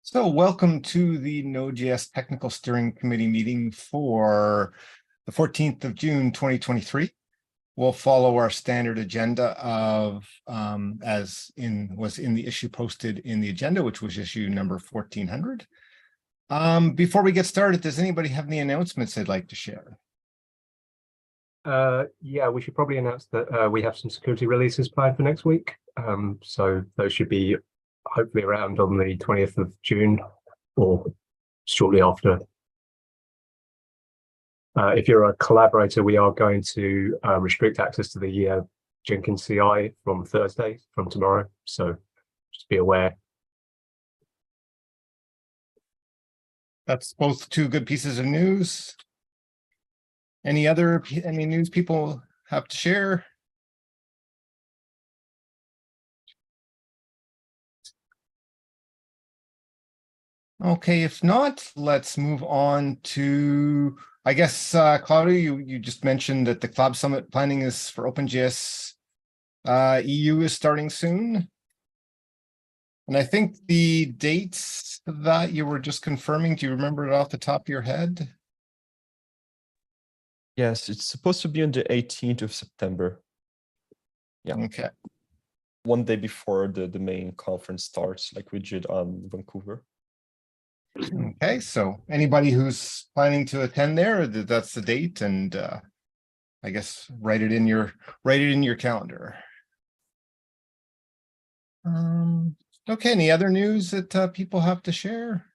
So welcome to the Node.js Technical Steering Committee meeting for the 14th of June, 2023. We'll follow our standard agenda of was in the issue posted in the agenda, which was issue number 1400. Before we get started, does anybody have any announcements they'd like to share? Yeah, we should probably announce that we have some security releases planned for next week. So those should be hopefully around on the 20th of June or shortly after. If you're a collaborator, we are going to restrict access to the Jenkins CI from Thursday, from tomorrow. So just be aware. That's both two good pieces of news. Any news people have to share? Okay, if not, let's move on to, I guess, Claudia, you just mentioned that the Collab Summit planning is for OpenJS EU is starting soon. And I think the dates that you were just confirming, do you remember it off the top of your head? Yes, it's supposed to be on the 18th of September. Yeah. Okay. One day before the main conference starts, like we did on Vancouver. Okay, so anybody who's planning to attend there, that's the date, and I guess write it in your calendar. Okay, any other news that people have to share?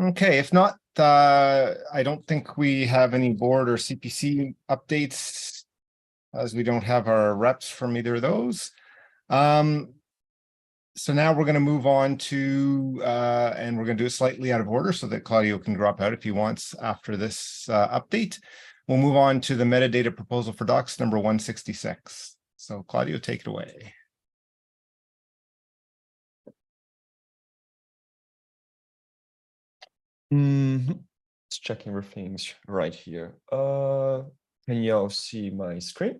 Okay, if not, I don't think we have any board or CPC updates, as we don't have our reps from either of those. So now we're going to move on to, and we're going to do it slightly out of order so that Claudio can drop out if he wants after this update. We'll move on to the metadata proposal for docs number 166. So Claudio, take it away. Let's check everything's right here. Can you all see my screen?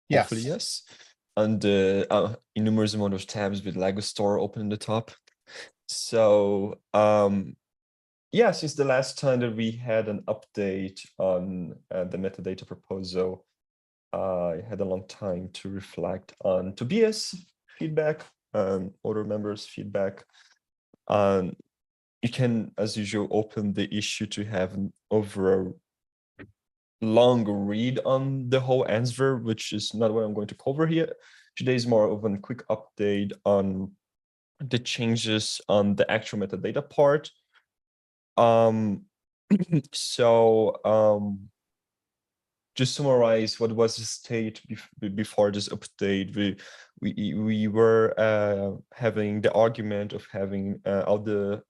Yes. Hopefully, yes. And the enormous amount of tabs with Lego Store open in the top. So yeah, since the last time that we had an update on the metadata proposal, I had a long time to reflect on Tobias' feedback, other members' feedback. You can, as usual, open the issue to have an overall long read on the whole answer, which is not what I'm going to cover here. Today is more of a quick update on the changes on the actual metadata part. Just summarize what was the state before this update. We were having the argument of having all the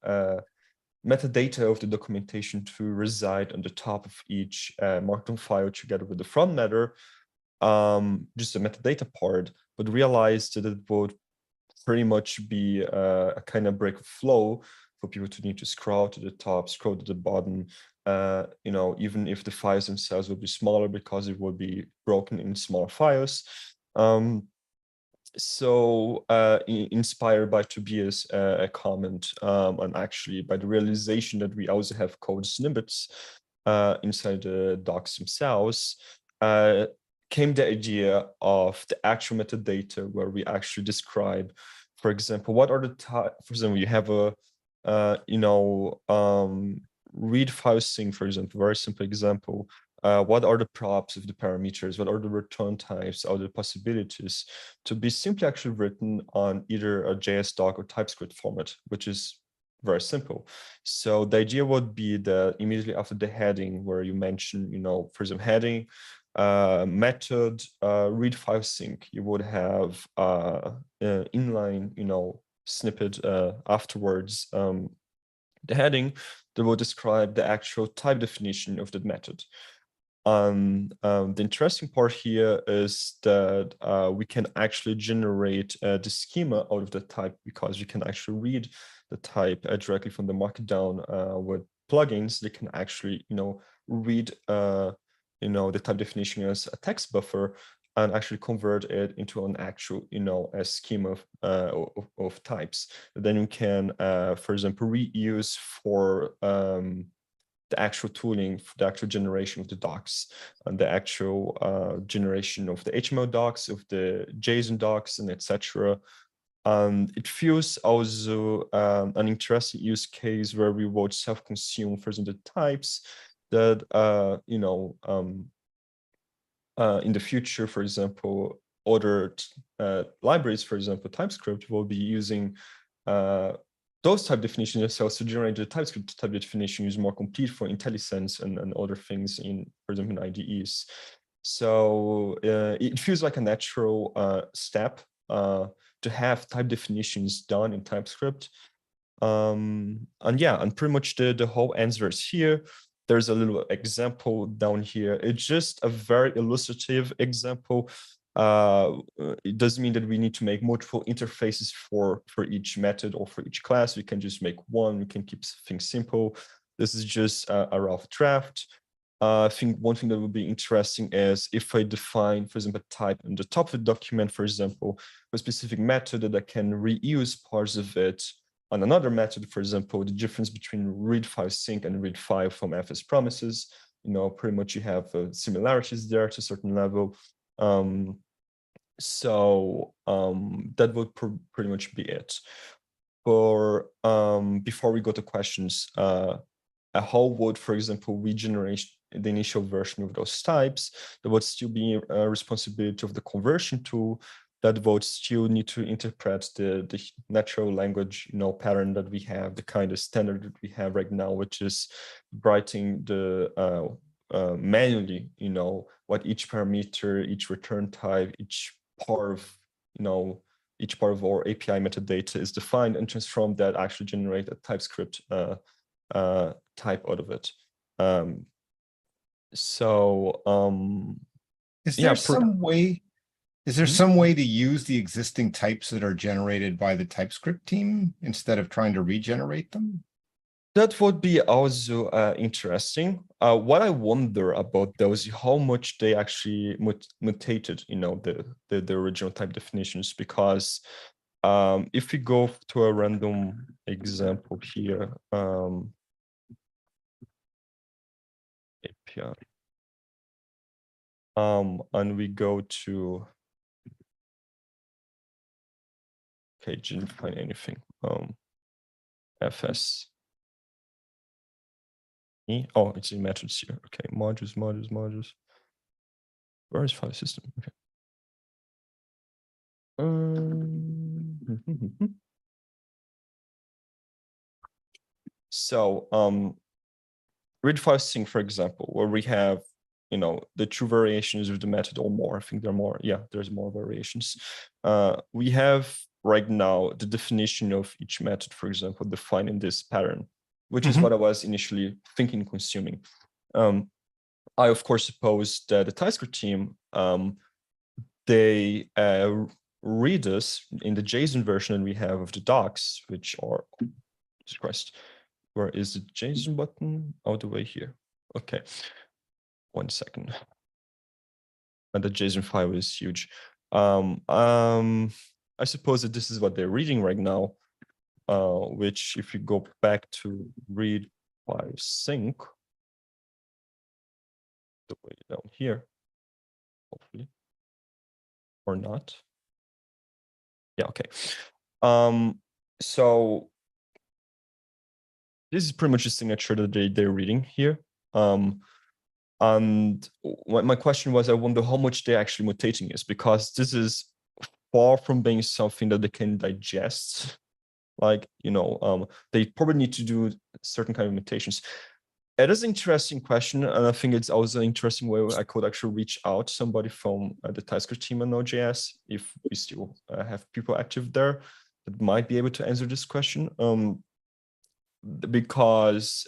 metadata of the documentation to reside on the top of each Markdown file together with the front matter, just the metadata part, but realized that it would pretty much be a kind of break of flow for people to need to scroll to the top, scroll to the bottom, even if the files themselves will be smaller because it will be broken in smaller files. Inspired by Tobias' comment, and actually by the realization that we also have code snippets inside the docs themselves, came the idea of the actual metadata where we actually describe, for example, what are the for example, you have a read file sync, for example, very simple example. What are the props of the parameters? What are the return types? Are the possibilities to be simply actually written on either a JS doc or TypeScript format, which is very simple. So the idea would be that immediately after the heading, where you mention, for example, heading, method, read file sync, you would have inline, snippet afterwards, the heading that will describe the actual type definition of that method. The interesting part here is that we can actually generate the schema out of the type, because you can actually read the type directly from the markdown with plugins. They can actually, read, the type definition as a text buffer and actually convert it into an actual, a scheme of types. Then you can, for example, reuse for the actual tooling, for the actual generation of the docs, and the actual generation of the HTML docs, of the JSON docs, and etc. It feels also an interesting use case where we would self-consume, for example, the types that in the future, for example, other libraries, for example, TypeScript, will be using those type definitions themselves to generate the TypeScript type definition is more complete for IntelliSense and other things in, for example, in IDEs. So it feels like a natural step to have type definitions done in TypeScript. And pretty much the whole answer is here. There's a little example down here. It's just a very illustrative example. It doesn't mean that we need to make multiple interfaces for each method or for each class. We can just make one. We can keep things simple. This is just a rough draft. I think one thing that would be interesting is if I define, for example, a type in the top of the document, for example, a specific method that I can reuse parts of it on another method, for example, the difference between read file sync and read file from FS promises, pretty much you have similarities there to a certain level. That would pretty much be it. For before we go to questions, how would, for example, we generate the initial version of those types? There would still be a responsibility of the conversion tool that would still need to interpret the natural language pattern that we have, the kind of standard that we have right now, which is writing the manually, what each parameter, each return type, each part of our API metadata is defined, and transform that actually generate a TypeScript type out of it. Is there some way? Is there some way to use the existing types that are generated by the TypeScript team instead of trying to regenerate them? That would be also interesting. What I wonder about those is how much they actually mutated, the original type definitions. Because if we go to a random example here, API, and we go to, okay, didn't find anything. FS. Oh, it's in methods here. Okay, modules. Where is file system? Okay. So, read file sync, for example, where we have, the two variations of the method or more. I think there are more. Yeah, there's more variations. We have right now the definition of each method, for example, defined in this pattern, which is what I was initially thinking consuming. I, of course, suppose that the TypeScript team, they read this in the JSON version that we have of the docs, which are, Jesus Christ, where is the JSON button? All the way here. Okay, 1 second. And the JSON file is huge. I suppose that this is what they're reading right now. Which, if you go back to read file sync, the way down here, hopefully, or not. Yeah, okay. So this is pretty much the signature that they're reading here. And my question was, I wonder how much they're actually mutating is, because this is far from being something that they can digest. Like, they probably need to do certain kind of mutations. It is an interesting question, and I think it's also an interesting way I could actually reach out to somebody from the TypeScript team on Node.js, if we still have people active there that might be able to answer this question. Because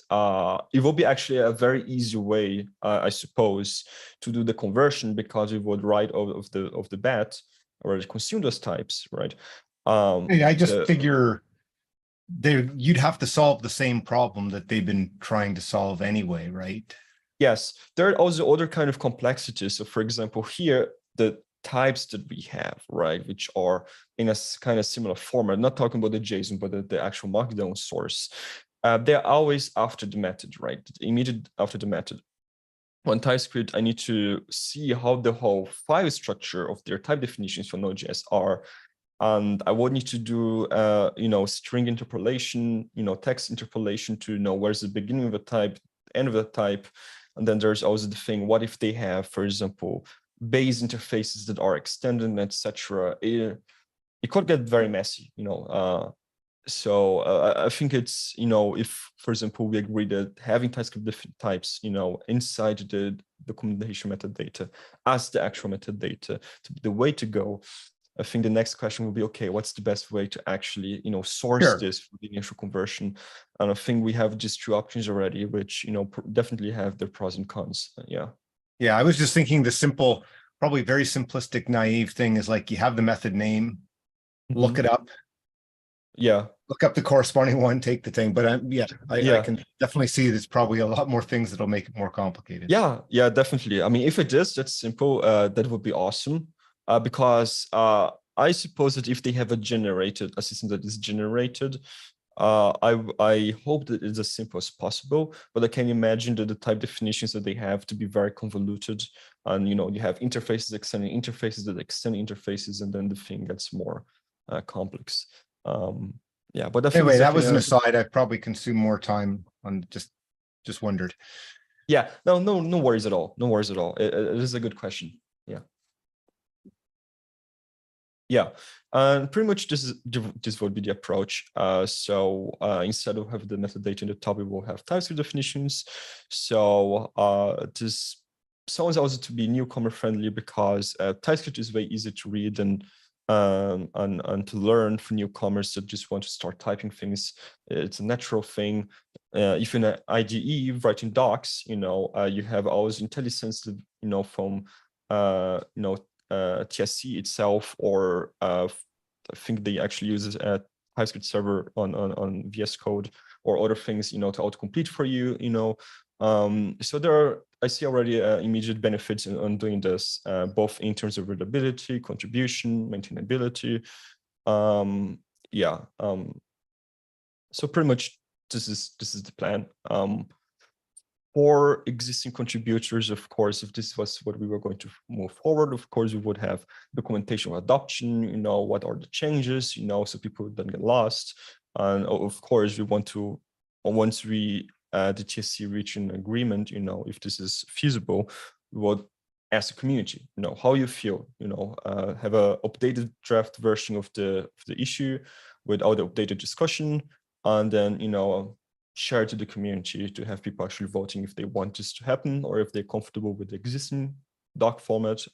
it will be actually a very easy way, I suppose, to do the conversion, because we would write of the bat or consume those types, right? I just figure you'd have to solve the same problem that they've been trying to solve anyway, right? Yes, there are also other kind of complexities. So, for example, here, the types that we have, right, which are in a kind of similar format, not talking about the JSON, but the actual markdown source, they're always after the method, right, immediate after the method. On TypeScript, I need to see how the whole file structure of their type definitions for Node.js are. And I would need to do, string interpolation, text interpolation to know where's the beginning of a type, end of a type. And then there's also the thing, what if they have, for example, base interfaces that are extended, etc. It could get very messy, So I think it's, if, for example, we agree that having TypeScript different types, inside the documentation metadata as the actual metadata to be the way to go. I think the next question will be, okay, what's the best way to actually, source this for the initial conversion? And I think we have just two options already, which, definitely have their pros and cons. Yeah. Yeah, I was just thinking the simple, probably very simplistic, naive thing is like you have the method name, look it up. Yeah. Look up the corresponding one, take the thing. But I can definitely see there's probably a lot more things that'll make it more complicated. Yeah, definitely. I mean, if it is that simple, that would be awesome. Because I suppose that if they have a system that is generated, I hope that it's as simple as possible, but I can imagine that the type definitions that they have to be very convoluted, and you have interfaces extending interfaces that extend interfaces, and then the thing gets more complex. Yeah, but I think anyway, that was an aside. I probably consumed more time on just wondered. Yeah, no worries at all. No worries at all. It is a good question. Yeah. Yeah, and pretty much this would be the approach. So instead of having the metadata in the top, we will have TypeScript definitions. So this sounds also to be newcomer friendly because TypeScript is very easy to read and to learn for newcomers that just want to start typing things. It's a natural thing. If in an IDE writing docs, you have always IntelliSense, from TSC itself, or I think they actually use a TypeScript server on VS Code or other things, to autocomplete for you, so I see already immediate benefits on doing this, both in terms of readability, contribution, maintainability. So pretty much this is the plan. For existing contributors, of course, if this was what we were going to move forward, of course, we would have documentation of adoption, what are the changes, so people don't get lost. And of course, we want to, once we, the TSC reach an agreement, if this is feasible, we would ask the community, how you feel, have a updated draft version of the issue with all the updated discussion, and then, share to the community to have people actually voting if they want this to happen or if they're comfortable with the existing doc format,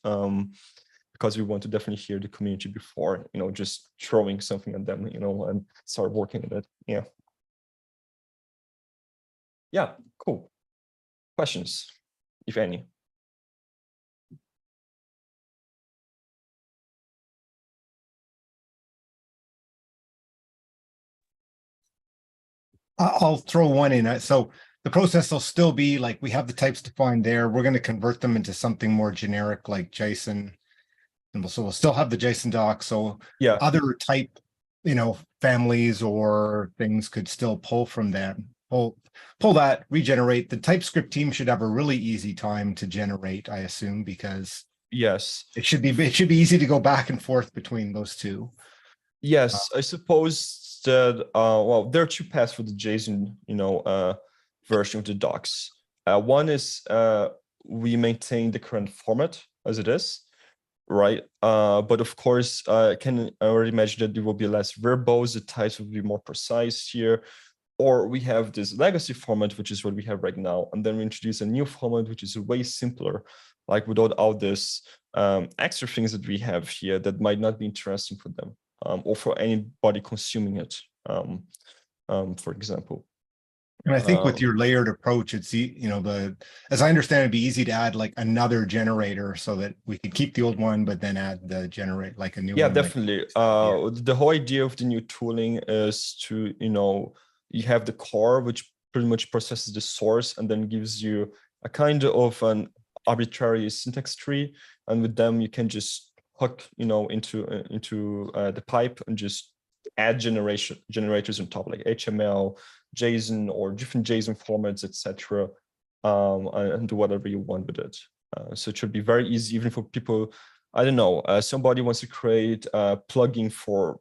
because we want to definitely hear the community before, just throwing something at them, and start working on it. Yeah, cool. Questions, if any? I'll throw one in. So the process will still be like we have the types defined there. We're going to convert them into something more generic like JSON. And so we'll still have the JSON doc. So yeah, other type, families or things could still pull from them. Pull that, regenerate. The TypeScript team should have a really easy time to generate, I assume, because yes, it should be easy to go back and forth between those two. Yes, I suppose that well, there are two paths for the JSON, version of the docs. One is we maintain the current format as it is, right? But of course, I already imagine that there will be less verbose, the types will be more precise here. Or we have this legacy format, which is what we have right now, and then we introduce a new format, which is way simpler, like without all this extra things that we have here that might not be interesting for them. Or for anybody consuming it, for example. And I think with your layered approach, it's as I understand, it'd be easy to add like another generator so that we could keep the old one, but then add the generate like a new one. Yeah, definitely. The whole idea of the new tooling is to, you have the core, which pretty much processes the source and then gives you a kind of an arbitrary syntax tree. And with them, you can just hook, into the pipe and just add generators on top, like HTML, JSON, or different JSON formats, etc., and do whatever you want with it. So it should be very easy, even for people. I don't know, somebody wants to create a plugin for,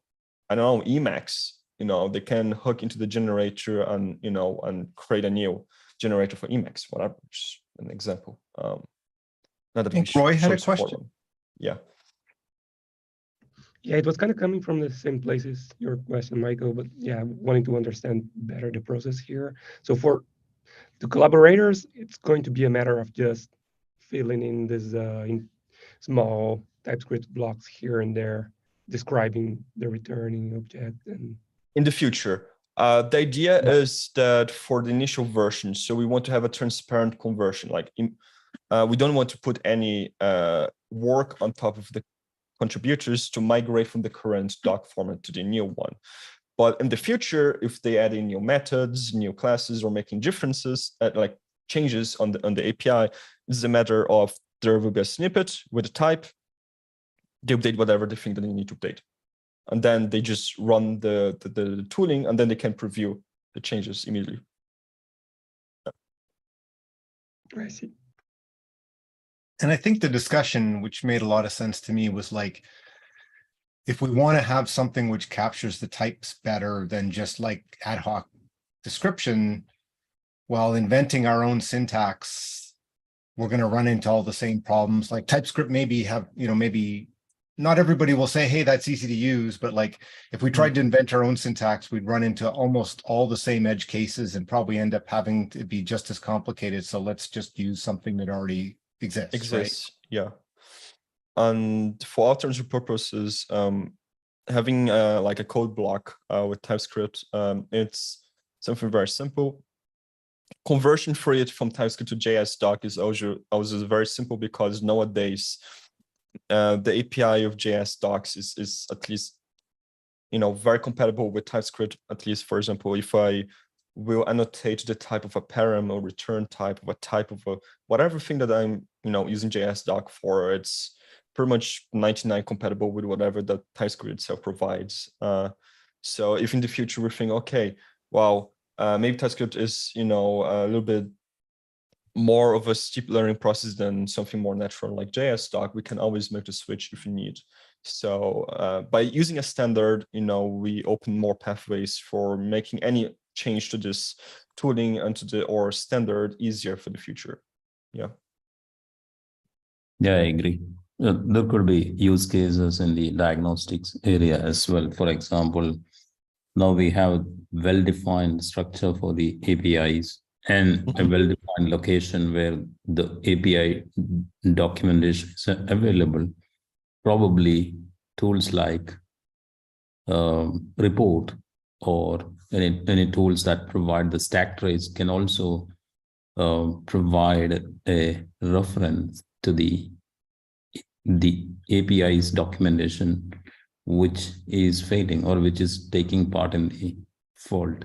I don't know, Emacs. They can hook into the generator and and create a new generator for Emacs, whatever. Just an example. Not I think Roy had a question. Yeah. Yeah, it was kind of coming from the same places, your question, Michael, but yeah, wanting to understand better the process here. So for the collaborators, it's going to be a matter of just filling in this in small TypeScript blocks here and there, describing the returning object. And in the future, the idea is that for the initial version, so we want to have a transparent conversion. Like we don't want to put any work on top of the contributors to migrate from the current doc format to the new one. But in the future, if they add in new methods, new classes, or making differences, like changes on the API, it's a matter of there will be a snippet with a type. They update whatever they think that they need to update, and then they just run the tooling, and then they can preview the changes immediately. I see. And I think the discussion, which made a lot of sense to me, was like, if we want to have something which captures the types better than just like ad hoc description, while inventing our own syntax, we're going to run into all the same problems. Like TypeScript maybe not everybody will say, hey, that's easy to use, but like if we tried to invent our own syntax, we'd run into almost all the same edge cases and probably end up having to be just as complicated. So let's just use something that already exists. Right? Yeah. And for alternative purposes, having like a code block with TypeScript, it's something very simple. Conversion for it from TypeScript to JS doc is also very simple, because nowadays the API of JS docs is at least very compatible with TypeScript. At least, for example, if I will annotate the type of a param or return type of a type of a whatever thing that I'm using JS doc for, it's pretty much 99 compatible with whatever the TypeScript itself provides. So if in the future we think, okay, well, maybe TypeScript is a little bit more of a steep learning process than something more natural like JS doc, we can always make the switch if we need. So by using a standard, we open more pathways for making any change to this tooling and to our standard easier for the future. Yeah. Yeah, I agree. There could be use cases in the diagnostics area as well. For example, now we have well-defined structure for the APIs and a well-defined location where the API documentation is available. Probably tools like report or any tools that provide the stack trace can also provide a reference to the API's documentation, which is failing or which is taking part in the fault.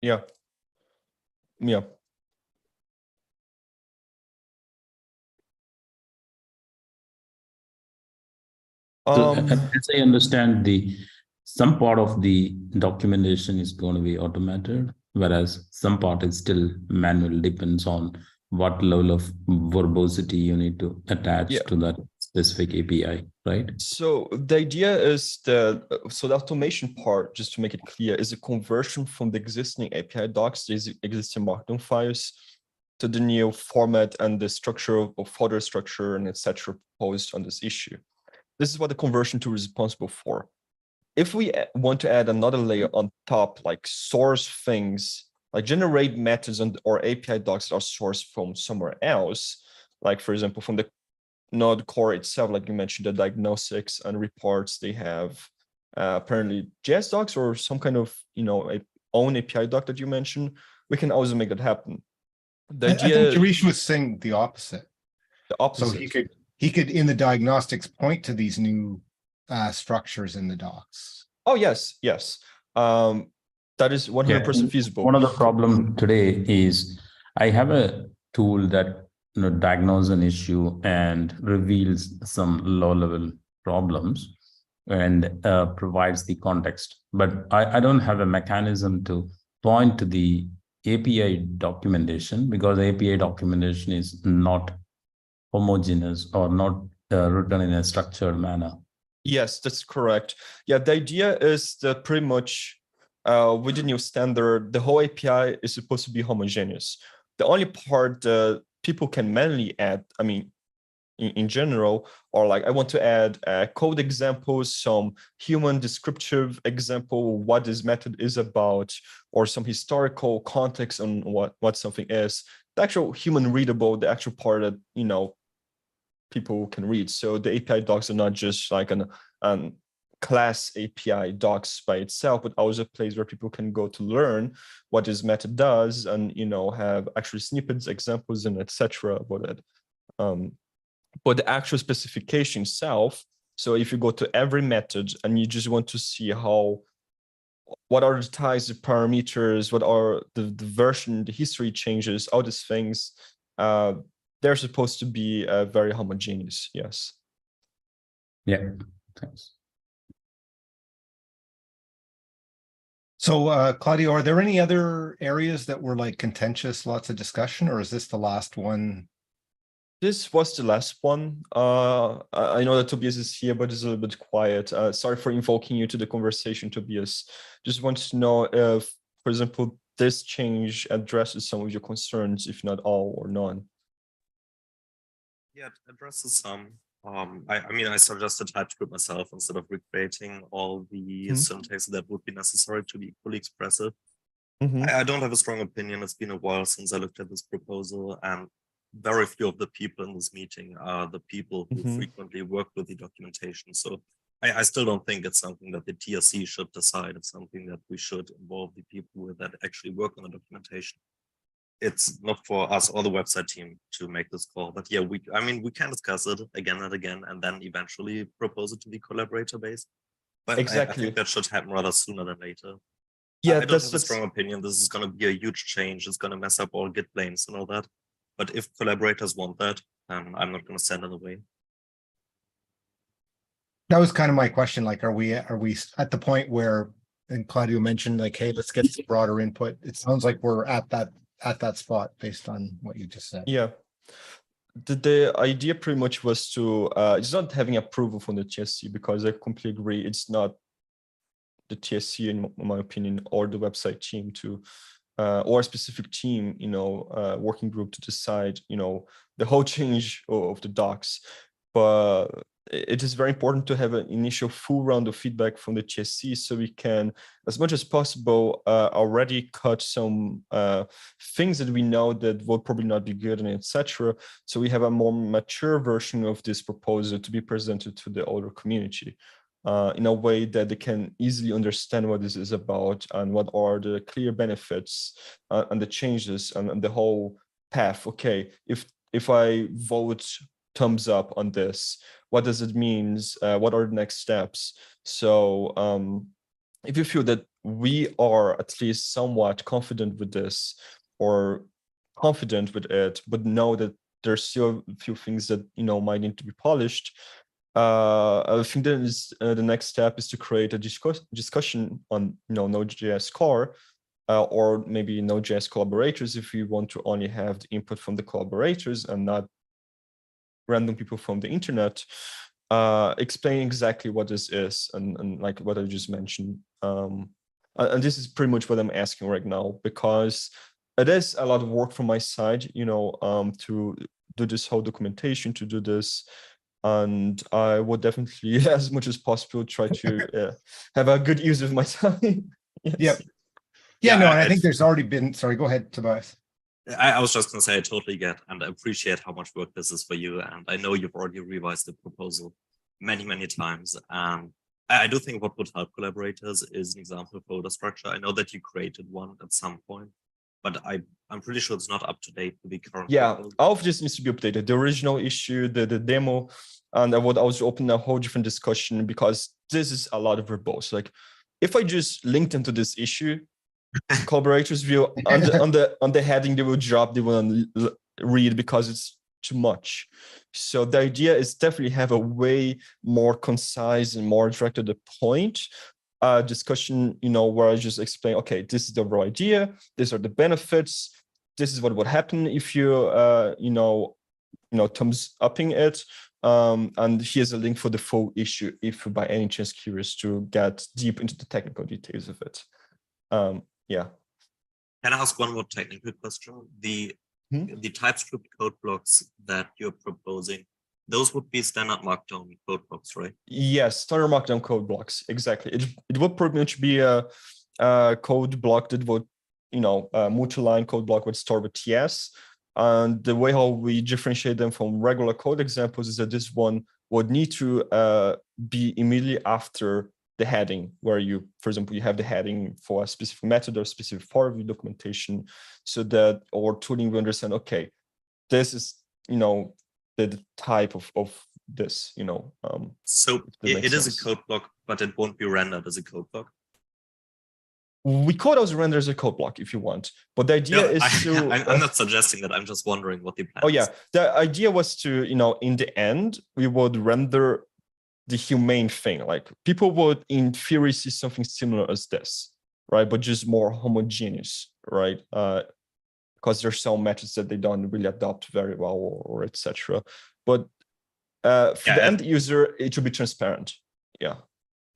Yeah. Yeah. So, as I understand, some part of the documentation is going to be automated, whereas some part is still manual, depends on what level of verbosity you need to attach to that specific API, right? So the idea is that, so the automation part, just to make it clear, is a conversion from the existing API docs, the existing Markdown files, to the new format and the structure of folder structure and etc. proposed on this issue. This is what the conversion tool is responsible for. If we want to add another layer on top, like source things, like generate methods or API docs that are sourced from somewhere else, like for example, from the Node core itself, like you mentioned, the diagnostics and reports, they have apparently JS docs or some kind of, own API doc that you mentioned, we can also make that happen. I think Jarish was saying the opposite. The opposite. So he could in the diagnostics point to these new structures in the docs. Oh, yes. That is 100% feasible. One of the problem today is I have a tool that diagnose an issue and reveals some low-level problems and provides the context. But I don't have a mechanism to point to the API documentation, because API documentation is not homogeneous or not written in a structured manner. Yes, that's correct. Yeah, the idea is that pretty much with the new standard, the whole API is supposed to be homogeneous. The only part that people can manually add, I mean, in general, or like I want to add code examples, some human descriptive example, what this method is about, or some historical context on what something is. The actual human readable, the actual part that, you know, people can read. So the API docs are not just like an class API docs by itself, but also a place where people can go to learn what this method does, and, you know, have actually snippets, examples, and etc. about it. But the actual specification itself, so if you go to every method and you just want to see what are the types, the parameters, what are the version, the history changes, all these things, they're supposed to be very homogeneous. Yes. Yeah, thanks. So, Claudio, are there any other areas that were like contentious, lots of discussion, or is this the last one? This was the last one. I know that Tobias is here, but it's a little bit quiet. Sorry for invoking you to the conversation, Tobias. Just want to know if, for example, this change addresses some of your concerns, if not all or none. Yeah, it addresses some. I mean, I suggested TypeScript myself instead of recreating all the syntax that would be necessary to be fully expressive. I don't have a strong opinion. It's been a while since I looked at this proposal, and very few of the people in this meeting are the people who frequently work with the documentation. So I still don't think it's something that the TSC should decide. It's something that we should involve the people with that actually work on the documentation. It's not for us or the website team to make this call, but yeah, we can discuss it again and again, and then eventually propose it to the collaborator base. But Exactly. I think that should happen rather sooner than later. Yeah, I don't have a strong opinion. This is going to be a huge change. It's going to mess up all Git planes and all that. But if collaborators want that, I'm not going to send it away. That was kind of my question. Like, are we at the point where, and Claudio mentioned, like, hey, let's get some broader input. It sounds like we're at that spot based on what you just said. Yeah. The idea pretty much was to, it's not having approval from the TSC, because I completely agree. It's not the TSC, in my opinion, or the website team to, or a specific team, you know, working group to decide, you know, the whole change of the docs. But it is very important to have an initial full round of feedback from the TSC, so we can, as much as possible, already cut some things that we know that will probably not be good, and etc. So we have a more mature version of this proposal to be presented to the older community in a way that they can easily understand what this is about and what are the clear benefits and the changes and the whole path. Okay, if I vote thumbs up on this, what does it mean? What are the next steps? So if you feel that we are at least somewhat confident with this, or confident with it, but know that there's still a few things that, you know, might need to be polished, I think that is the next step is to create a discussion on, you know, Node.js core, or maybe Node.js collaborators, if you want to only have the input from the collaborators and not random people from the internet, explain exactly what this is, and like what I just mentioned. And this is pretty much what I'm asking right now, because it is a lot of work from my side, you know, to do this whole documentation, to do this. And I would definitely, as much as possible, try to have a good use of my time. Yes. Yep. Yeah, no, and I think there's already been, sorry, go ahead, Tobias. I was just going to say, I totally get and I appreciate how much work this is for you. And I know you've already revised the proposal many, many times. And I do think what would help collaborators is an example folder structure. I know that you created one at some point, but I'm pretty sure it's not up to date with the current. Yeah, proposal. all of this needs to be updated. The original issue, the demo, and I would also open a whole different discussion, because this is a lot of verbose. Like, if I just link them to this issue, collaborators will on the heading, they will drop, they will read, because it's too much. So the idea is definitely have a way more concise and more direct to the point discussion, where I just explain, okay, this is the overall idea, these are the benefits, this is what would happen if you, thumbs upping it. And here's a link for the full issue if you're by any chance curious to get deep into the technical details of it. Yeah. Can I ask one more technical question? The TypeScript code blocks that you're proposing, those would be standard Markdown code blocks, right? Yes, standard Markdown code blocks, exactly. It would pretty much be a code block that would, a multi-line code block would start with TS. And the way how we differentiate them from regular code examples is that this one would need to be immediately after the heading, where you, for example, you have the heading for a specific method or specific part of your documentation, so that our tooling will understand, okay, this is, the type of this, So it is a code block, but it won't be rendered as a code block. We could also render as a code block if you want, but the idea is to. I'm not suggesting that. I'm just wondering what the plan is. Oh yeah, the idea was to, in the end, we would render the humane thing. Like people would, in theory, see something similar as this, right? But just more homogeneous, right? Because there's some methods that they don't really adopt very well, or etc. But for the end user, it should be transparent. Yeah.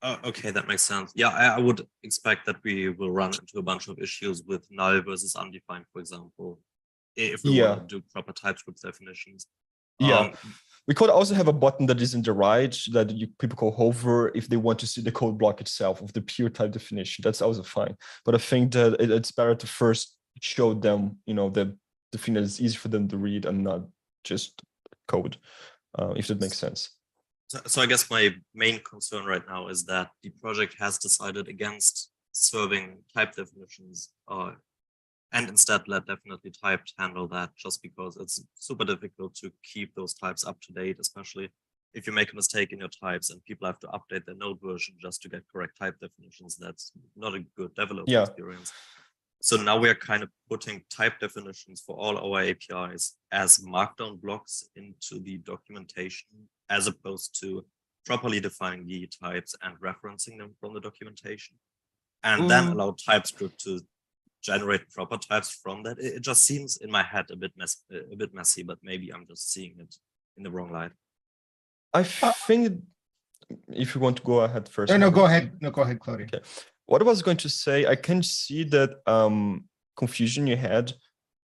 Oh, okay, that makes sense. Yeah, I would expect that we will run into a bunch of issues with null versus undefined, for example, if we want to do proper TypeScript definitions. Yeah, we could also have a button that is in the right that people can hover if they want to see the code block itself of the pure type definition. That's also fine. But I think that it's better to first show them, the thing that is easy for them to read and not just code, if that makes sense. So I guess my main concern right now is that the project has decided against serving type definitions and instead let definitely typed handle that, just because it's super difficult to keep those types up to date, especially if you make a mistake in your types and people have to update their node version just to get correct type definitions. That's not a good developer experience. So now we're kind of putting type definitions for all our APIs as markdown blocks into the documentation, as opposed to properly defining the types and referencing them from the documentation, and then allow TypeScript to generate proper types from that. It just seems in my head a bit messy, but maybe I'm just seeing it in the wrong light. I think if you want to go ahead first. No, go ahead. No, go ahead, Claudia. Okay. What I was going to say, I can see that confusion you had,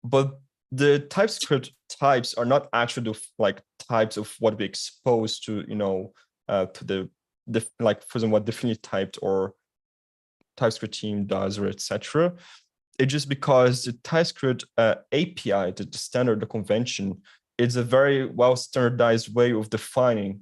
but the TypeScript types are not actually like types of what we expose to, to the like, for example, what definitely typed or TypeScript team does, or etc. It's just because the TypeScript API, the standard, the convention, is a very well standardized way of defining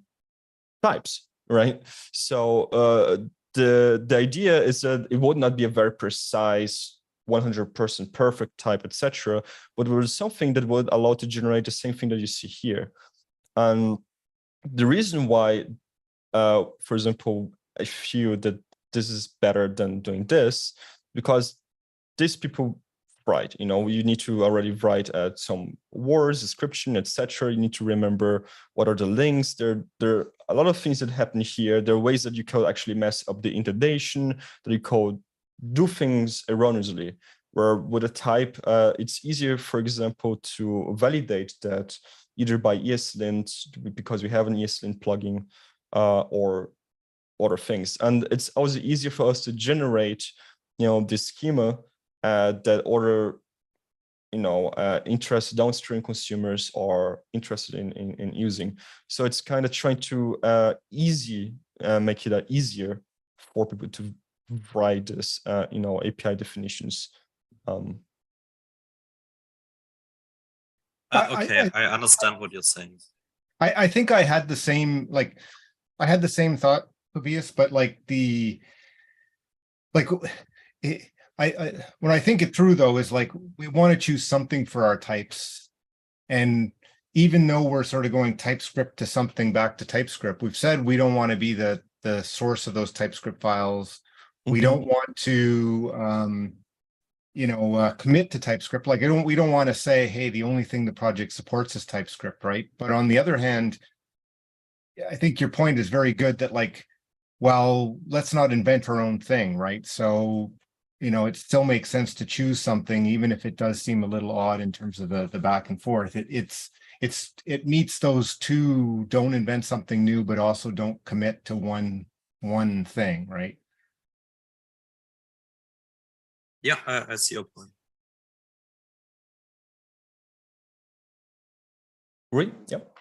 types, right? So the idea is that it would not be a very precise 100% perfect type, etc., but it was something that would allow to generate the same thing that you see here. And the reason why, for example, I feel that this is better than doing this, because these people write, you need to already write some words, description, etc. You need to remember what are the links. There are a lot of things that happen here. There are ways that you could actually mess up the indentation, that you could do things erroneously, where with a type, it's easier, for example, to validate that either by ESLint, because we have an ESLint plugin, or other things. And it's also easier for us to generate, this schema that other, interested downstream consumers are interested in using. So it's kind of trying to make it easier for people to write this, API definitions. Okay, I understand what you're saying. I think I had the same, thought, Tobias, but when I think it through, though, is like, we want to choose something for our types. And even though we're sort of going TypeScript to something back to TypeScript, we've said we don't want to be the source of those TypeScript files. We don't want to, commit to TypeScript. Like we don't want to say, hey, the only thing the project supports is TypeScript, right? But on the other hand, I think your point is very good that like, well, let's not invent our own thing, right? So, it still makes sense to choose something, even if it does seem a little odd in terms of the back and forth. It meets those two, don't invent something new, but also don't commit to one thing, right? Yeah, I see your point. Right? Yep.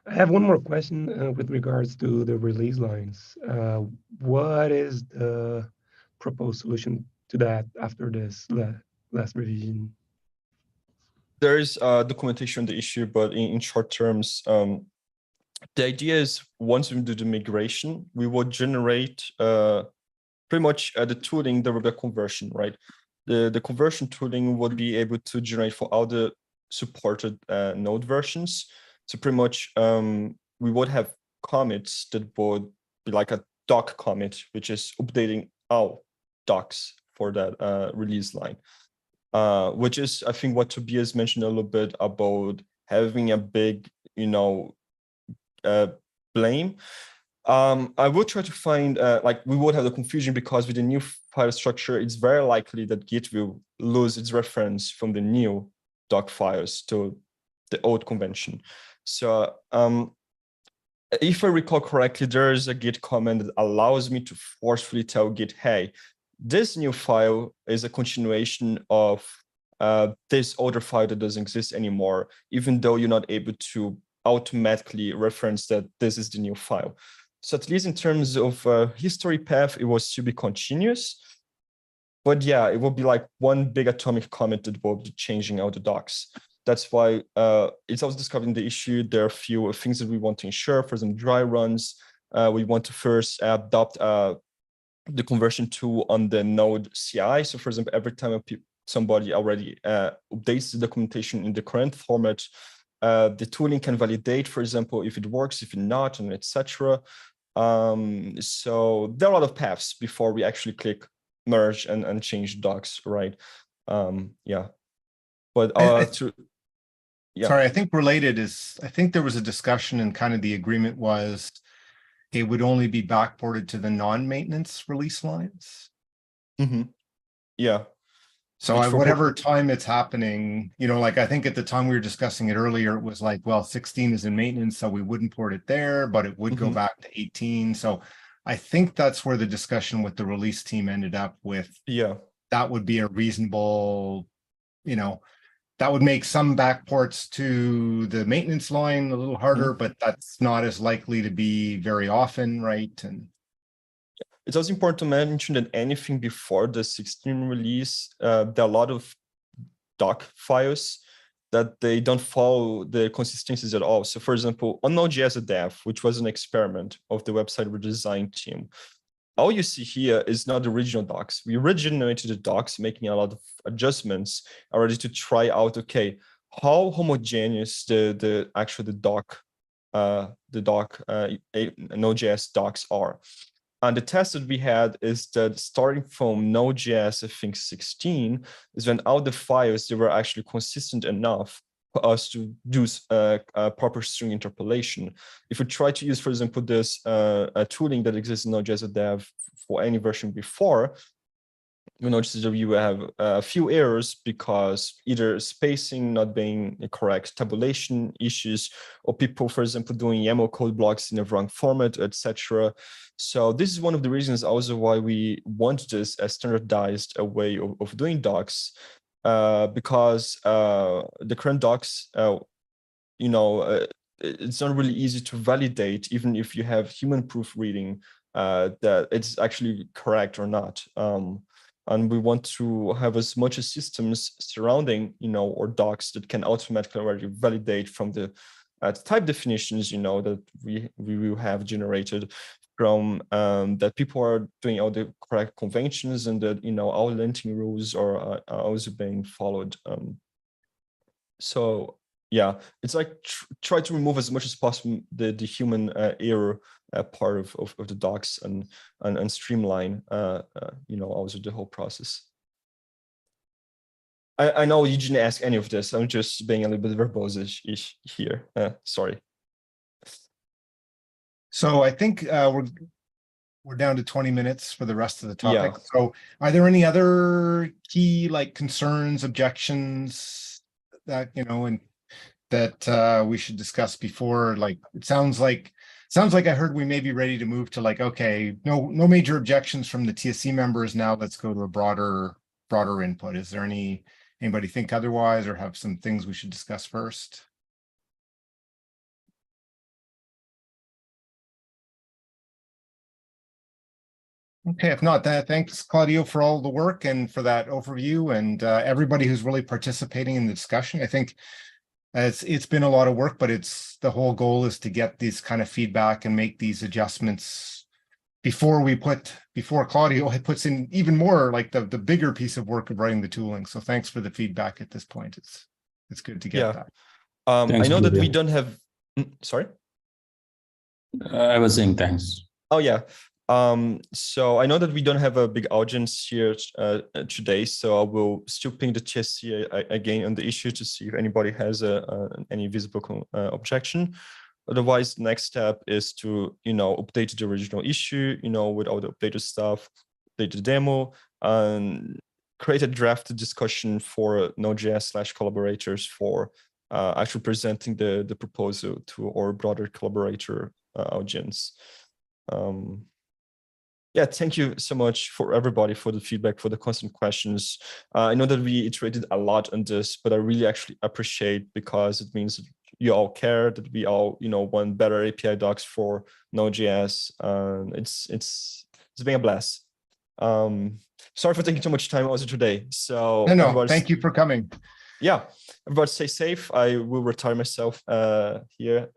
I have one more question with regards to the release lines. What is the proposed solution to that after this last revision? There is documentation on the issue, but in short terms, the idea is once we do the migration, we will generate pretty much the tooling, there will be a conversion, right? The conversion tooling would be able to generate for all the supported node versions. So pretty much we would have commits that would be like a doc commit, which is updating all docs for that release line. Which is, I think, what Tobias mentioned a little bit about having a big, blame. I will try to find, we would have the confusion because with the new file structure, it's very likely that Git will lose its reference from the new doc files to the old convention. So if I recall correctly, there is a Git command that allows me to forcefully tell Git, hey, this new file is a continuation of this older file that doesn't exist anymore, even though you're not able to automatically reference that this is the new file. So at least in terms of history path, it will still be continuous. But yeah, it will be like one big atomic commit that will be changing out the docs. That's why it's also discovering the issue. There are a few things that we want to ensure. For example, dry runs. We want to first adopt the conversion tool on the node CI. So for example, every time somebody already updates the documentation in the current format, the tooling can validate, for example, if it works, if not, and etc. So there are a lot of paths before we actually click merge and change docs, right? Yeah. But Sorry, I think related is, I think there was a discussion and kind of the agreement was it would only be backported to the non-maintenance release lines. Mm-hmm. Yeah. So at whatever time it's happening, I think at the time we were discussing it earlier, it was like, well, 16 is in maintenance, so we wouldn't port it there, but it would go back to 18. So I think that's where the discussion with the release team ended up with. Yeah. That would be a reasonable, that would make some backports to the maintenance line a little harder, but that's not as likely to be very often, right? And it's also important to mention that anything before the 16 release, there are a lot of doc files that they don't follow the consistencies at all. So for example, on Node.js dev, which was an experiment of the website redesign team, all you see here is not the original docs. We originated the docs, making a lot of adjustments already to try out, okay, how homogeneous the Node.js docs are. And the test that we had is that starting from Node.js, I think 16, is when all the files, they were actually consistent enough for us to do a proper string interpolation. If we try to use, for example, this tooling that exists in Node.js dev for any version before, you notice that you have a few errors because either spacing not being correct, tabulation issues, or people, for example, doing YAML code blocks in the wrong format, etc. So this is one of the reasons also why we want this as standardized a way of doing docs, because the current docs, it's not really easy to validate, even if you have human proofreading, that it's actually correct or not. And we want to have as much as systems surrounding, or docs that can automatically already validate from the type definitions, that we will have generated from that people are doing all the correct conventions and that, all linting rules are also being followed. So yeah, it's like try to remove as much as possible the human error part of the docs and streamline also the whole process. I know you didn't ask any of this. I'm just being a little bit verbose-ish here. Sorry. So I think we're down to 20 minutes for the rest of the topic. Yeah. So are there any other key concerns, objections that, and that we should discuss before? It sounds like I heard we may be ready to move to okay, no major objections from the TSC members. Now let's go to a broader input. Is there anybody think otherwise or have some things we should discuss first? Okay, if not, thanks, Claudio, for all the work and for that overview, and everybody who's really participating in the discussion. I think it's been a lot of work, but the whole goal is to get these kind of feedback and make these adjustments before Claudio puts in even more the bigger piece of work of writing the tooling. So thanks for the feedback at this point. It's good to get that. I know that we Claudio. don't have. Sorry. I was saying thanks. Oh yeah. So I know that we don't have a big audience here today, so I will still ping the TSC again on the issue to see if anybody has any visible objection. Otherwise, the next step is to update the original issue, with all the updated stuff, update the demo, and create a draft discussion for Node.js/collaborators for actually presenting the proposal to our broader collaborator audience. Yeah, thank you so much for everybody for the feedback, for the constant questions. I know that we iterated a lot on this, but I really actually appreciate, because it means that you all care, that we all want better API docs for Node.js. It's been a blast. Sorry for taking too much time also today. So No, thank you for coming. Yeah, everybody stay safe. I will retire myself here.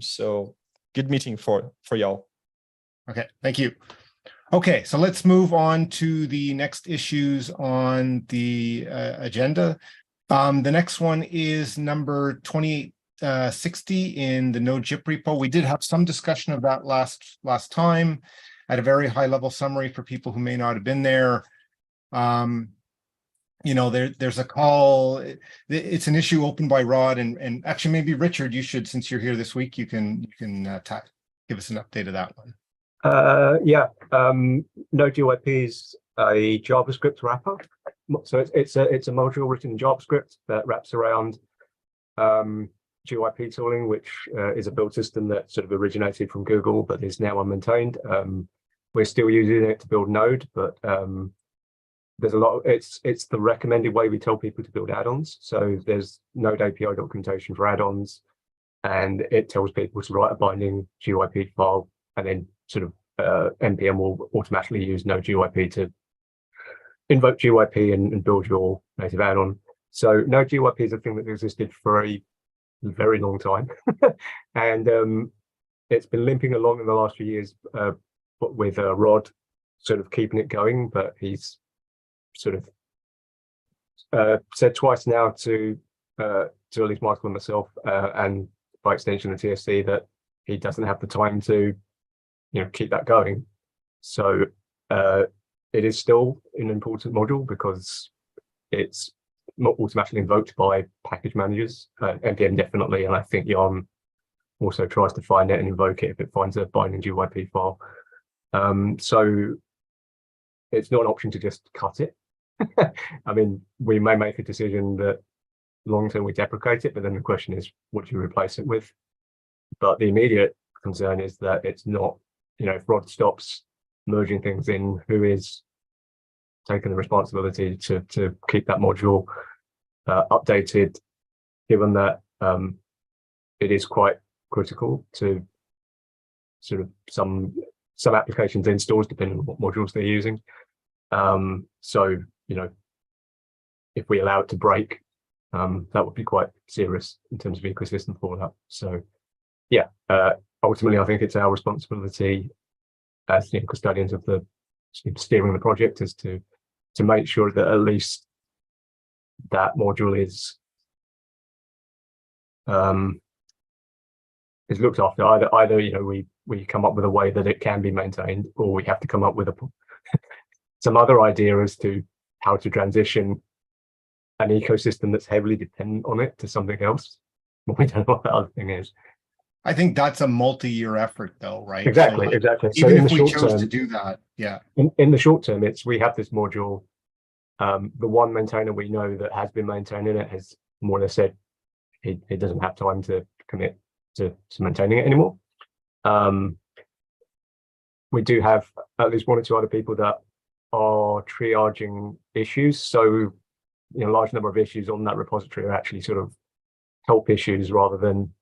So good meeting for y'all. Okay, thank you. Okay, so let's move on to the next issues on the agenda. The next one is number 2860 in the Node.js repo. We did have some discussion of that last time at a very high level summary for people who may not have been there. There's a call. It's an issue opened by Rod, and actually maybe Richard, you should, since you're here this week, you can give us an update of that one. Node.js is a JavaScript wrapper. So it's a module written in JavaScript that wraps around GYP tooling, which is a build system that sort of originated from Google but is now unmaintained. We're still using it to build Node, but there's a lot of, it's the recommended way we tell people to build add-ons. So there's Node API documentation for add-ons, and it tells people to write a binding GYP file, and then sort of NPM will automatically use Node.js to invoke GYP and build your native add-on. So Node.js is a thing that existed for a very long time, and it's been limping along in the last few years, but with Rod sort of keeping it going. But he's sort of said twice now to at least Michael and myself, and by extension the TSC, that he doesn't have the time to keep that going. So it is still an important module because it's not automatically invoked by package managers. NPM definitely, and I think Yarn also tries to find it and invoke it if it finds a binding GYP file. So it's not an option to just cut it. I mean, we may make a decision that long term we deprecate it, but then the question is, what do you replace it with? But the immediate concern is that it's not, if Rod stops merging things in, who is taking the responsibility to keep that module updated, given that it is quite critical to sort of some applications in stores, depending on what modules they're using. So, if we allow it to break, that would be quite serious in terms of ecosystem fallout. So, yeah, ultimately, I think it's our responsibility as custodians of the steering the project is to make sure that at least that module is looked after. Either we come up with a way that it can be maintained, or we have to come up with some other idea as to how to transition an ecosystem that's heavily dependent on it to something else. We don't know what that other thing is. I think that's a multi-year effort though, right? Exactly, So, like, exactly. So even in if the we short chose to term, do that, yeah. in the short term, we have this module. The one maintainer we know that has been maintaining it has more or less said he doesn't have time to commit to maintaining it anymore. We do have at least one or two other people that are triaging issues. So, a large number of issues on that repository are actually sort of help issues rather than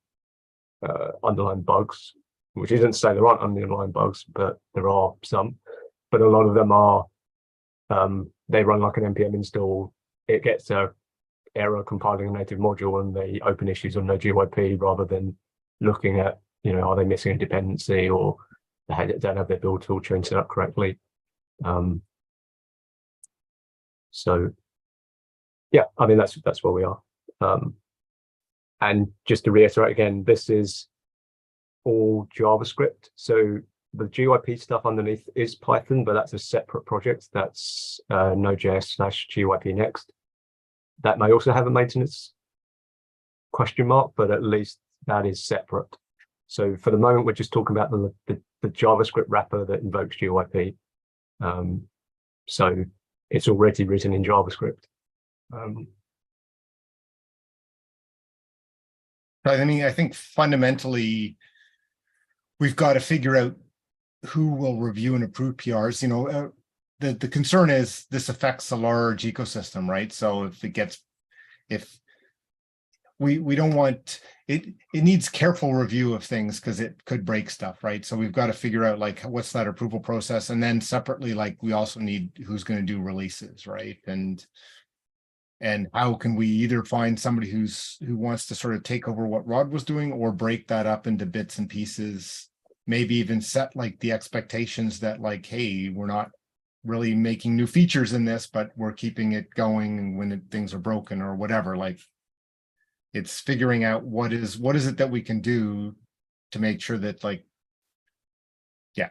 underlying bugs, which isn't to say there aren't underlying bugs, but there are some. But a lot of them are, they run like an npm install. It gets a error compiling a native module and they open issues on node.js rather than looking at, are they missing a dependency or they don't have their build tool chain set up correctly. So yeah, I mean, that's where we are. And just to reiterate again, this is all JavaScript. So the GYP stuff underneath is Python, but that's a separate project. That's node.js/GYP next. That may also have a maintenance question mark, but at least that is separate. So for the moment, we're just talking about the JavaScript wrapper that invokes GYP. So it's already written in JavaScript. I mean, I think fundamentally, we've got to figure out who will review and approve PRs. The concern is this affects a large ecosystem, right? So if we don't want it needs careful review of things because it could break stuff, right? So we've got to figure out like what's that approval process, and then separately, like we also need who's going to do releases, right? And how can we either find somebody who wants to sort of take over what Rod was doing, or break that up into bits and pieces, maybe even set like the expectations that like, hey, we're not really making new features in this, but we're keeping it going when things are broken or whatever. Like, it's figuring out what is it that we can do to make sure that, like, yeah,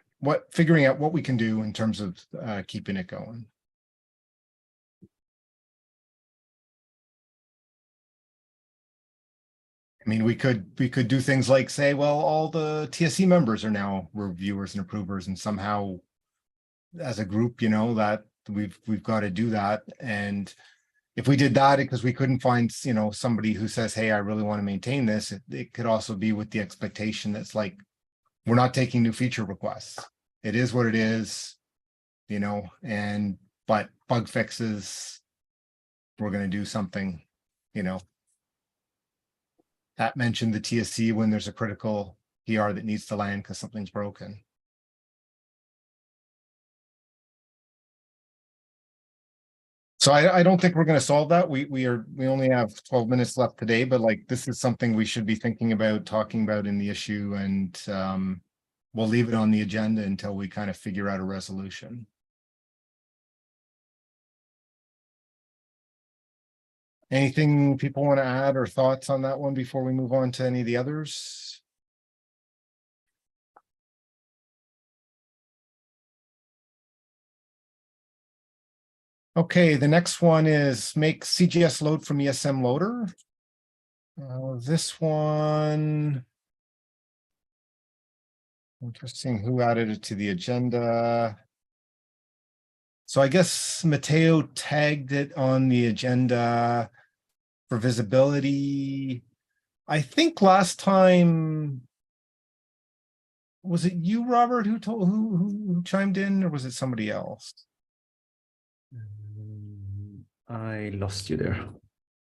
figuring out what we can do in terms of keeping it going. I mean, we could do things like say, well, all the TSC members are now reviewers and approvers, and somehow as a group, that we've got to do that. And if we did that because we couldn't find, somebody who says, hey, I really want to maintain this, it could also be with the expectation that's like, we're not taking new feature requests. It is what it is, but bug fixes, we're going to do something, That mentioned the TSC when there's a critical PR that needs to land because something's broken. So I don't think we're going to solve that. We only have 12 minutes left today, but like this is something we should be thinking about, talking about in the issue, and we'll leave it on the agenda until we kind of figure out a resolution. Anything people want to add or thoughts on that one before we move on to any of the others? Okay, the next one is make CGS load from ESM loader. This one, interesting who added it to the agenda. So I guess Mateo tagged it on the agenda for visibility. I think last time, was it you, Robert, who chimed in, or was it somebody else? I lost you there.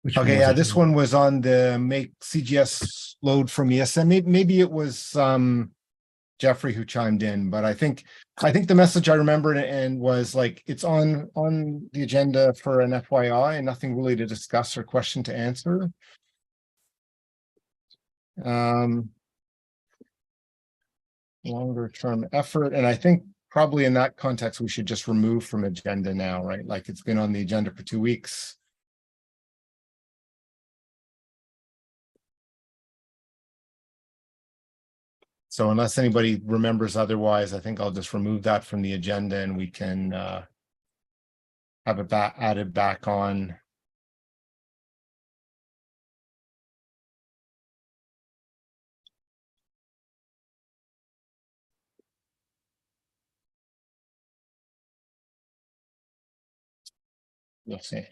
Which Okay, one was yeah, it? this one was on the make CGS load from ESM. Maybe it was Jeffrey who chimed in, but I think the message I remembered and was like, it's on the agenda for an FYI and nothing really to discuss or question to answer. Longer term effort, and I think probably in that context we should just remove from agenda now, right? Like it's been on the agenda for 2 weeks. So unless anybody remembers otherwise, I think I'll just remove that from the agenda and we can have it added back on You'll see.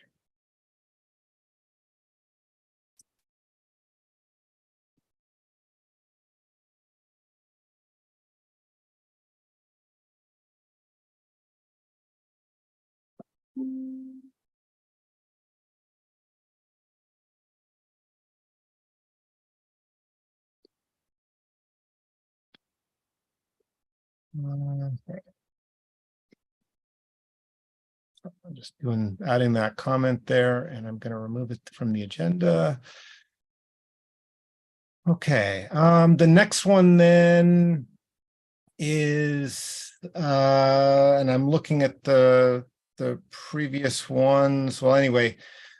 Okay. I'm just adding that comment there, and I'm going to remove it from the agenda. Okay, the next one then is and I'm looking at the previous ones. Well, anyway,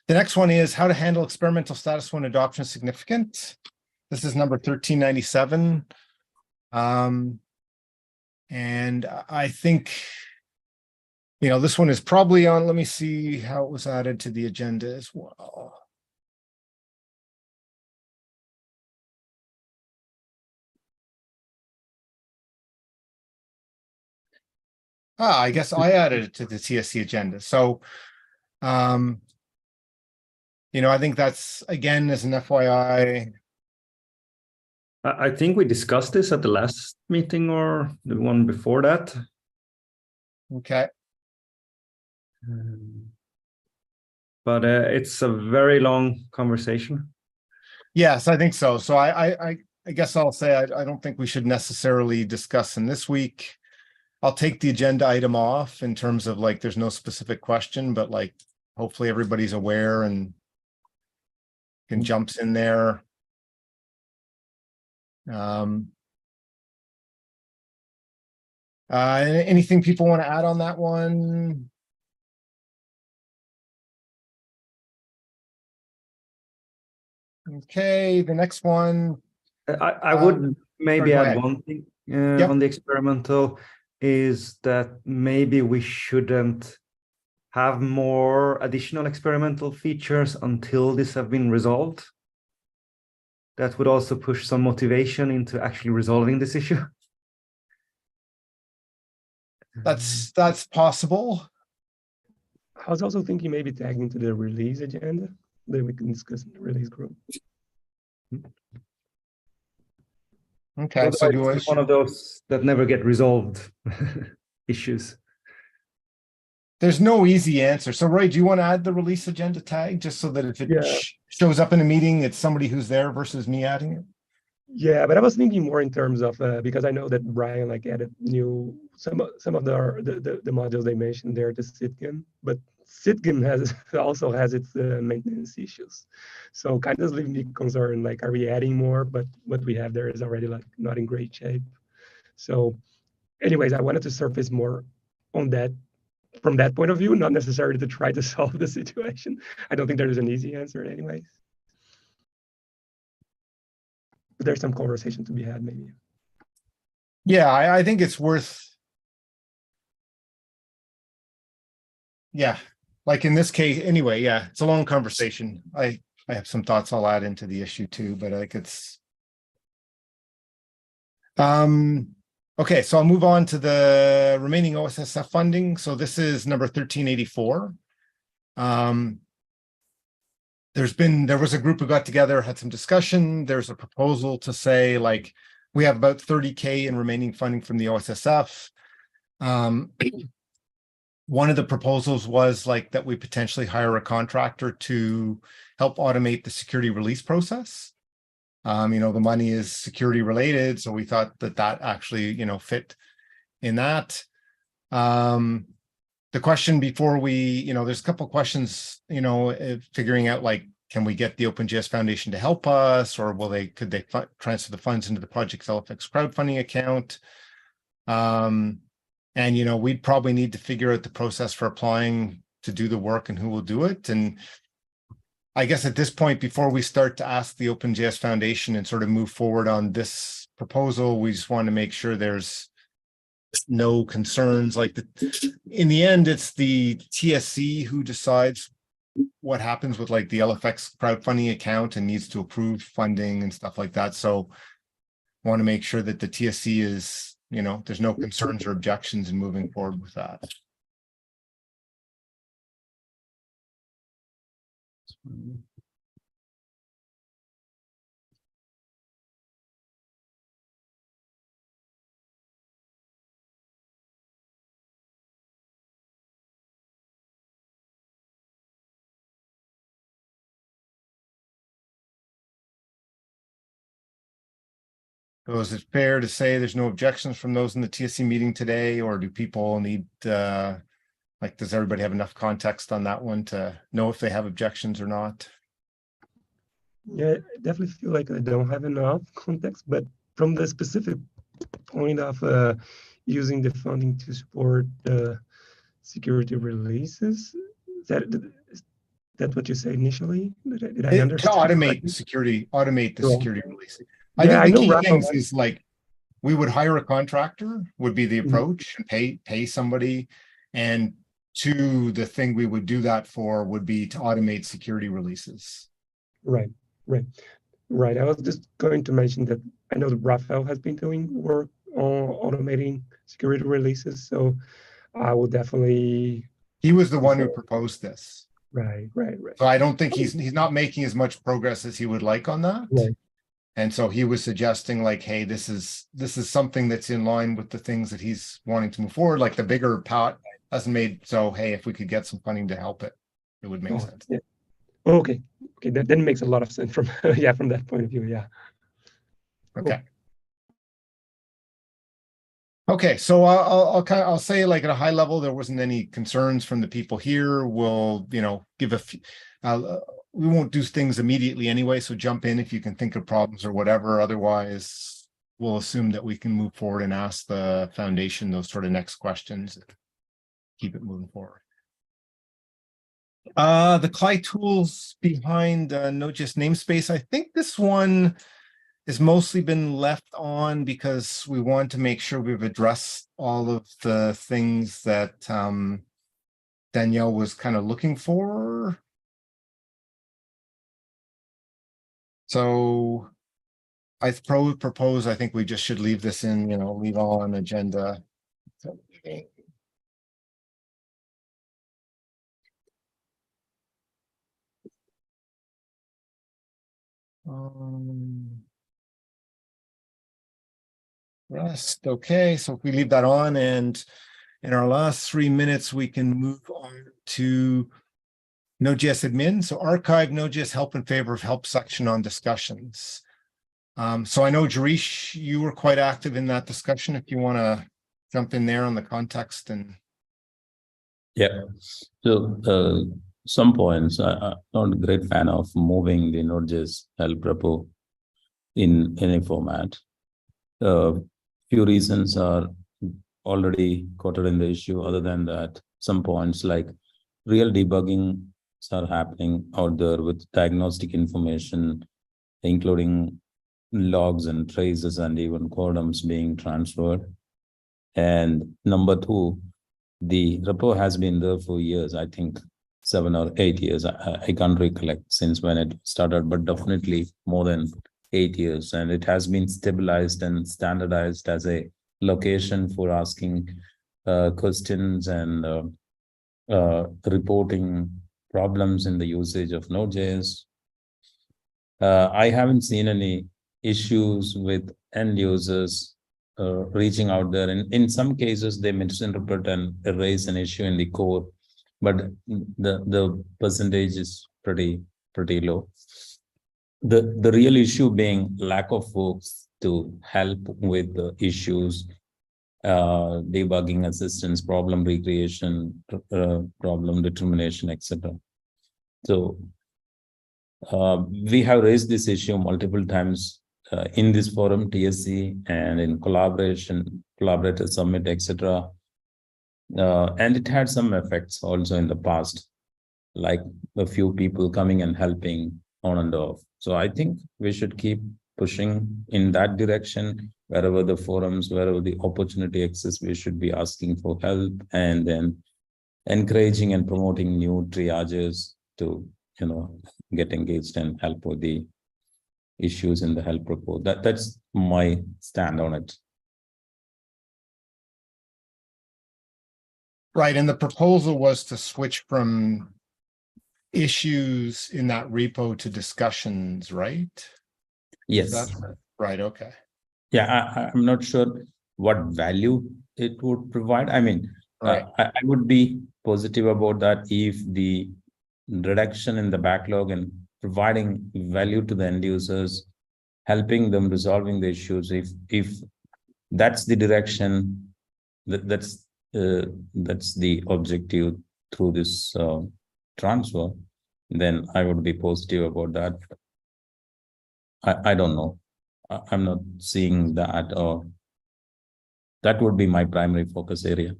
the next one is how to handle experimental status when adoption is significant. This is number 1397. And I think, this one is probably on. Let me see how it was added to the agenda as well. I guess I added it to the TSC agenda. So, I think that's, again, as an FYI. I think we discussed this at the last meeting or the one before that. Okay. But it's a very long conversation. Yes, I think so. So I guess I'll say I don't think we should necessarily discuss in this week. I'll take the agenda item off in terms of like there's no specific question, but like hopefully everybody's aware and jumps in there. Anything people want to add on that one? Okay, the next one. I would maybe go add ahead. one thing Yep. on the experimental is that maybe we shouldn't have more additional experimental features until this have been resolved. That would also push some motivation into actually resolving this issue. That's possible. I was also thinking maybe tagging to the release agenda that we can discuss in the release group. Okay, so it's one of those that never get resolved issues. There's no easy answer. So, Roy, do you want to add the release agenda tag just so that if it Yeah. shows up in a meeting, it's somebody who's there versus me adding it? Yeah, but I was thinking more in terms of because I know that Brian like added new some of the modules they mentioned there to Sitgem, but Sitgem also has its maintenance issues, so kind of leave me concerned. Like, are we adding more? But what we have there is already like not in great shape. So, anyways, I wanted to surface more on that from that point of view, not necessarily to try to solve the situation. I don't think there is an easy answer, anyways. But there's some conversation to be had, maybe. Yeah, I think it's worth. Yeah, like in this case, anyway. Yeah, it's a long conversation. I have some thoughts I'll add into the issue too, but like it's. Okay, so I'll move on to the remaining OSSF funding. So this is number 1384. There was a group who got together, had some discussion. There's a proposal to say like we have about 30K in remaining funding from the OSSF. One of the proposals was like that we potentially hire a contractor to help automate the security release process. The money is security related, so we thought that actually, fit in that. The question before we, there's a couple of questions, figuring out like, can we get the OpenJS Foundation to help us, or could they transfer the funds into the Project LFX crowdfunding account? And we'd probably need to figure out the process for applying to do the work and who will do it. And I guess at this point, before we start to ask the OpenJS Foundation and sort of move forward on this proposal, we just want to make sure there's no concerns. Like in the end, it's the TSC who decides what happens with like the LFX crowdfunding account and needs to approve funding and stuff like that. So want to make sure that the TSC is, there's no concerns or objections in moving forward with that. So is it fair to say there's no objections from those in the TSC meeting today, or do people need, like, does everybody have enough context on that one to know if they have objections or not? Yeah, I definitely feel like I don't have enough context, but from the specific point of using the funding to support security releases, that's what you said initially? Did I To understand automate correctly? automate the Sure. security release. I Yeah, I think the know key Rafael things is like, we would hire a contractor would be the Mhm. approach, and pay somebody. And two, the thing we would do that for would be to automate security releases. Right. I was just going to mention that I know that Rafael has been doing work on automating security releases, so I will definitely. He was the one who proposed this. Right. So I don't think he's not making as much progress as he would like on that. Right. And so he was suggesting like, hey, this is something that's in line with the things that he's wanting to move forward. Like the bigger pot hasn't made, so hey, if we could get some funding to help it, it would make sense. Yeah. Okay, that makes a lot of sense from yeah, from that point of view. Yeah. Okay. Okay, so I'll say, like, at a high level, there wasn't any concerns from the people here. We'll, give a few, we won't do things immediately anyway, so jump in if you can think of problems or whatever. Otherwise, we'll assume that we can move forward and ask the foundation those sort of next questions. Keep it moving forward. The CLI tools behind Node.js namespace. I think this one has mostly been left on because we want to make sure we've addressed all of the things that Danielle was kind of looking for. So I propose, I think we just should leave this in, leave all on agenda. Rest. Okay, so if we leave that on, and in our last 3 minutes, we can move on to Node.js admin. So archive Node.js help in favor of help section on discussions. So I know, Jarish, you were quite active in that discussion. If you want to jump in there on the context and. Yeah. So some points. I'm not a great fan of moving the Node.js help repo in any format. Few reasons are already quoted in the issue. Other than that, some points like real debugging are happening out there with diagnostic information, including logs and traces and even columns being transferred. And number two, the repo has been there for years, I think 7 or 8 years. I can't recollect since when it started, but definitely more than 8 years. And it has been stabilized and standardized as a location for asking questions and reporting problems in the usage of Node.js. I haven't seen any issues with end users reaching out there. And in some cases, they misinterpret and erase an issue in the code, but the percentage is pretty low. The real issue being lack of folks to help with the issues, debugging assistance, problem recreation, problem determination, etc. So we have raised this issue multiple times in this forum, TSC, and in collaborator summit, etc. And it had some effects also in the past, like a few people coming and helping on and off. So I think we should keep pushing in that direction. Wherever the forums, wherever the opportunity exists, we should be asking for help and then encouraging and promoting new triages to, get engaged and help with the issues in the help report. That's my stand on it. Right, and the proposal was to switch from issues in that repo to discussions, right? Is Yes. that right? Okay. Yeah, I'm not sure what value it would provide. I mean, Right. I would be positive about that if the reduction in the backlog and providing value to the end users, helping them resolving the issues. If that's the direction, that's the objective through this transfer, then I would be positive about that. I don't know. I'm not seeing that, or that would be my primary focus area.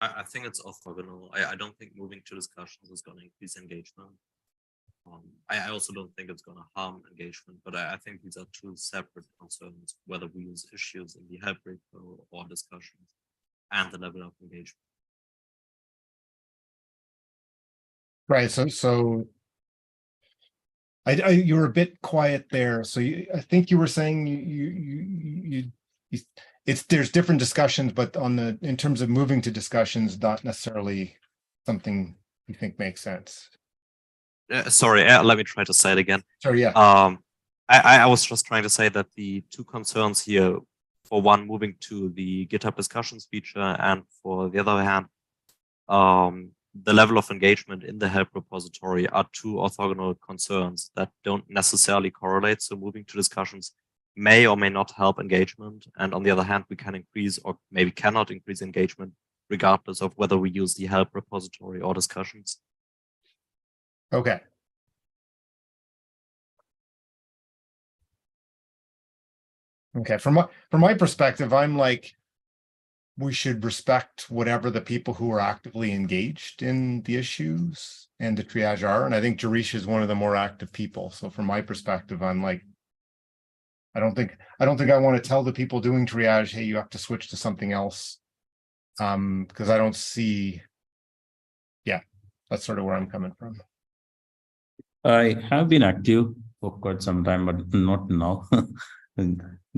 I think it's orthogonal. I don't think moving to discussions is going to increase engagement. I also don't think it's going to harm engagement, but I think these are two separate concerns, whether we use issues in the help repo or discussions and the level of engagement. Right. So you were a bit quiet there. So I think you were saying there's different discussions, but in terms of moving to discussions, not necessarily something you think makes sense. Sorry, let me try to say it again. Sorry, yeah. I was just trying to say that the two concerns here, for one, moving to the GitHub discussions feature, and for the other hand, the level of engagement in the help repository are two orthogonal concerns that don't necessarily correlate. So moving to discussions may or may not help engagement. And on the other hand, we can increase or maybe cannot increase engagement regardless of whether we use the help repository or discussions. Okay. Okay. From my perspective, I'm like, we should respect whatever the people who are actively engaged in the issues and the triage are. And I think Jarish is one of the more active people. So from my perspective, I'm like, I don't think I want to tell the people doing triage, hey, you have to switch to something else. Because I don't see, yeah, that's sort of where I'm coming from. I have been active for quite some time, but not now.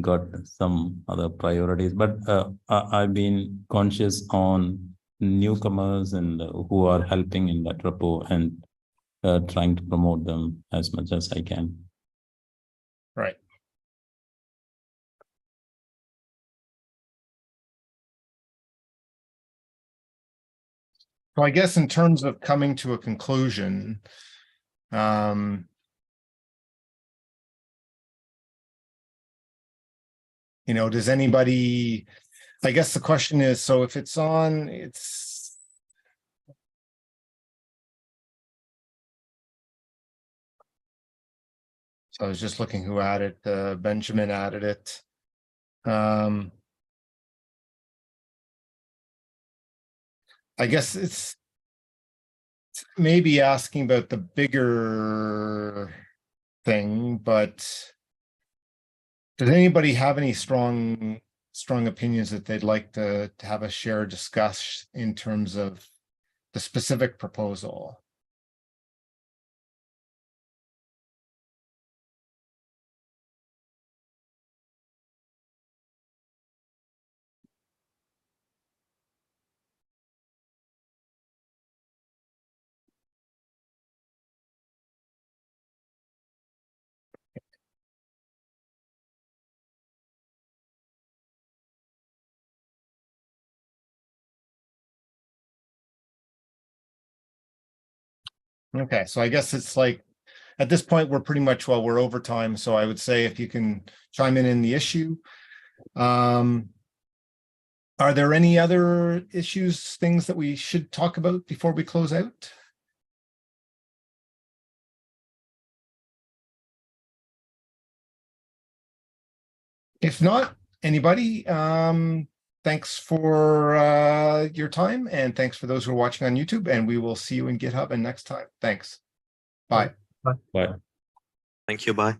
Got some other priorities, but I've been conscious on newcomers and who are helping in that repo and trying to promote them as much as I can. Right. So I guess in terms of coming to a conclusion, does anybody, I guess the question is, so if it's on, so I was just looking who added, Benjamin added it. I guess it's maybe asking about the bigger thing, but does anybody have any strong opinions that they'd like to have us share or discuss in terms of the specific proposal? Okay, so I guess it's like, at this point, we're pretty much, well, we're over time. So I would say if you can chime in the issue. Are there any other issues, things that we should talk about before we close out? If not, anybody, thanks for your time, and thanks for those who are watching on YouTube, and we will see you in GitHub and next time. Thanks. Bye. Bye. Bye. Thank you. Bye.